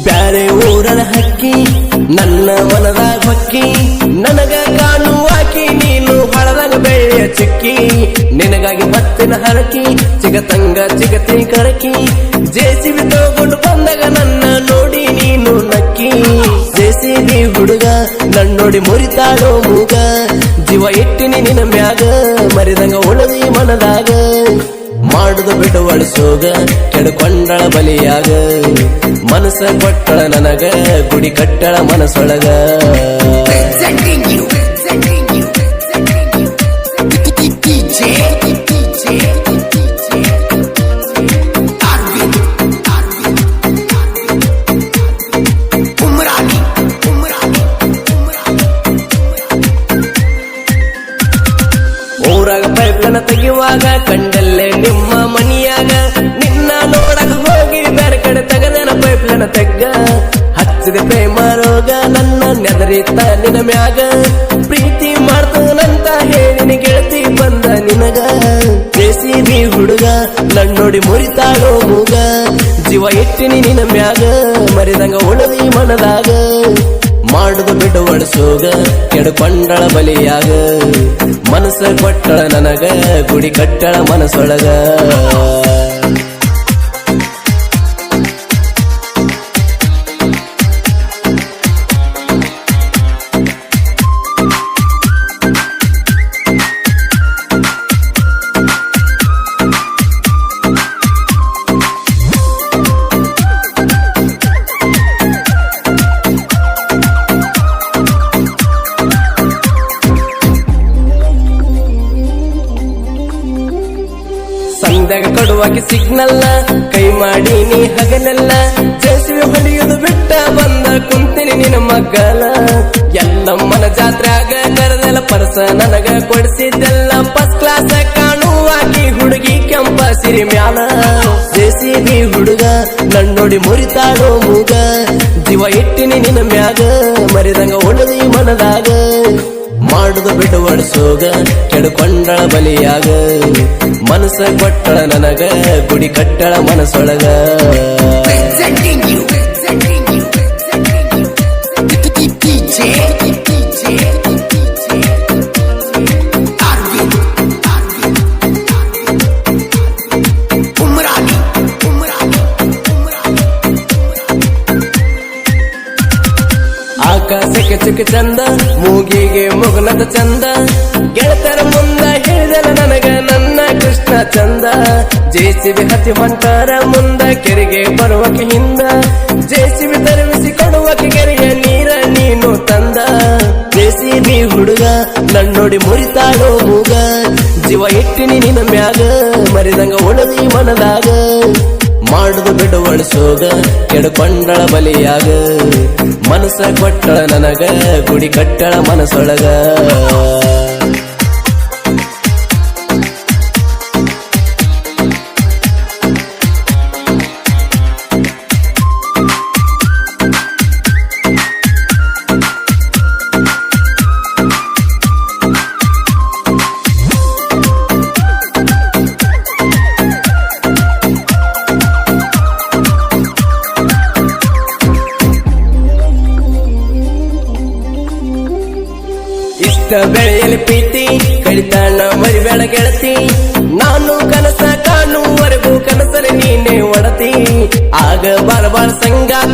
ಬ್ಯಾರೆ ಊರನ ಹಕ್ಕಿ ನನ್ನ ಮನದಾಗ ಹೊಕ್ಕಿ ನನಗ ಕಾಣುವಾಕಿ ನೀನು ಹೊಳದಾಗ ಬೆಳ್ಳಿಯ ಚಿಕ್ಕಿ ನಿನಗಾಗಿ ಬತ್ತಿನ ಹರಕಿ ಚಿಗತಂಗ ಚಿಗತಿ ಕರಕಿ ಜೆಸಿಬಿ ತಗೊಂಡು ಬಂದಾಗ ನನ್ನ ನೋಡಿ ನೀನು ನಕ್ಕಿ ಜೆಸಿಬಿ ಹುಡುಗ ನನ್ನೋಡಿ ಮುರಿತಾಳೋ ಮೂಗ ಜೀವ ಇಟ್ಟಿನಿ ನಿನ್ನ ಮ್ಯಾಗ ಮರಿದಂಗ ಉಳದಿ ಮನದಾಗ ಮಾಡುದು ಬಿಡು ಒಳಸೋಗ ಕೆಡಕೊಂಡಳ ಬಲಿಯಾಗ ಮನಸ್ಸ ಕೊಟ್ಟಳ ನನಗ ಗುಡಿ ಕಟ್ಟಳ ಮನಸೊಳಗ ಊರಾಗ ಪೈಪ್ಲನ ತೆಗೆಯುವಾಗ ಕಂಡಲ್ಲೇ ನಿಮ್ಮ ಮನಿಯಾಗ ನಿನ್ನ ನೋಡಕ ಹೋಗಿ ಬೇರೆ ಕಡೆ ತೆಗದನ ಪೈಪ್ಲನ ತೆಗ್ಗ ಹಚ್ಚಿದ ಪ್ರೇಮ ರೋಗ ನನ್ನ ನೆದರಿತ ನಿನ ಮ್ಯಾಗ ಪ್ರೀತಿ ಮಾಡ್ತಾನಂತ ಹೇಳಿನ ಗೆಳತಿ ಬಂದ ನಿನಗ ಜೆಸಿಬಿ ಹುಡುಗ ನನ್ನೋಡಿ ಮುರಿತಾಳೋ ಮೂಗ ಜೀವ ಇಟ್ಟಿನಿ ನಿನ ಮ್ಯಾಗ ಮರಿದಂಗ ಉಳದಿ ಮನದಾಗ ಮಾಡುದು ಬಿಡು ಒಳಸೋಗ ಕೆಡಕೊಂಡಳ ಬಲಿಯಾಗ ಮನಸ್ಸ ಕೊಟ್ಟಳ ನನಗ ಗುಡಿ ಕಟ್ಟಳ ಮನಸೊಳಗ ಸಂದಾಗ ಕೊಡುವಾಗಿ ಸಿಗ್ನಲ್ಲ ಕೈ ಮಾಡಿ ನೀ ಹಗಲೆಲ್ಲ ಜೆಸಿಬಿ ಹೊಡೆಯುವುದು ಬಿಟ್ಟ ಬಂದ ಕುಂತಿನಿ ನಿನ್ನ ಮಗ್ಗಲ ಎಲ್ಲಮ್ಮನ ಜಾತ್ರೆಯಾಗ ಕರೆದೆಲ್ಲ ಪರ್ಸ ನನಗ ಕೊಡಿಸಿದ್ದೆಲ್ಲ ಫಸ್ಟ್ ಕ್ಲಾಸ್ ಕಾಣುವಾಗಿ ಹುಡುಗಿ ಕೆಂಪ ಸಿರಿ ಮ್ಯಾಲ ಜೆಸಿಬಿ ಹುಡುಗ ನನ್ನೋಡಿ ಮುರಿತಾಳೋ ಮೂಗ ಜೀವ ಇಟ್ಟಿನಿ ನಿನ್ನ ಮ್ಯಾಗ ಮರಿದಂಗ ಉಳದಿ ಮನದಾಗ ಮಾಡುದು ಬಿಡು ಒಳಸೋಗ ಕೆಡಕೊಂಡಳ ಬಲಿಯಾಗ ಮನಸ್ಸ ಕೊಟ್ಟಳ ನನಗ ಗುಡಿ ಕಟ್ಟಳ ಮನಸೊಳಗ ಆಕಾಶಕ್ಕೆ ಚಿಕ್ಕ ಚಂದ ಮೂಗಿಗೆ ಮುಗುನದ ಚಂದ ಗೆಳತರ ಮುಂದ ಹೇಳಿದಲ ನನಗ ನನ್ನ ಕೃಷ್ಣ ಚಂದ ಜೆಸಿಬಿ ಹತ್ತಿ ಹೊಂಟಾರ ಮುಂದ ಕೆರೆಗೆ ಬರುವಕ್ಕೆ ಹಿಂದ ಜೆಸಿಬಿ ತರವಿಸಿ ಕೊಡುವಕ್ಕೆ ಕೆರೆಯ ನೀರ ನೀನು ತಂದ ಜೆಸಿಬಿ ಹುಡುಗ ನನ್ನೋಡಿ ಮುರಿತಾಳೋ ಮೂಗ ಜೀವ ಇಟ್ಟಿನಿ ನಿನ್ನ ಮ್ಯಾಗ ಮರಿದಂಗ ಉಳದಿ ಮನದಾಗ ಮಾಡುದು ಬಿಡು ಒಳಸೋಗ ಕೆಡಕೊಂಡಳ ಬಲಿಯಾಗ ಮನಸ್ಸ ಕೊಟ್ಟಳ ನನಗ ಗುಡಿ ಕಟ್ಟಳ ಮನಸೊಳಗ ಬೆಳೆಯಲಿ ಪ್ರೀತಿ ಕಡಿತಾಣ ಮರಿಬೇಡ ಗೆಳತಿ ನಾನು ಕನಸ ಕಾಣುವರೆಗೂ ಕನಸಲ್ಲಿ ನೀನೇ ಒಡತಿ ಆಗ ಬಾರ ಬಾರ ಸಂಗಾತಿ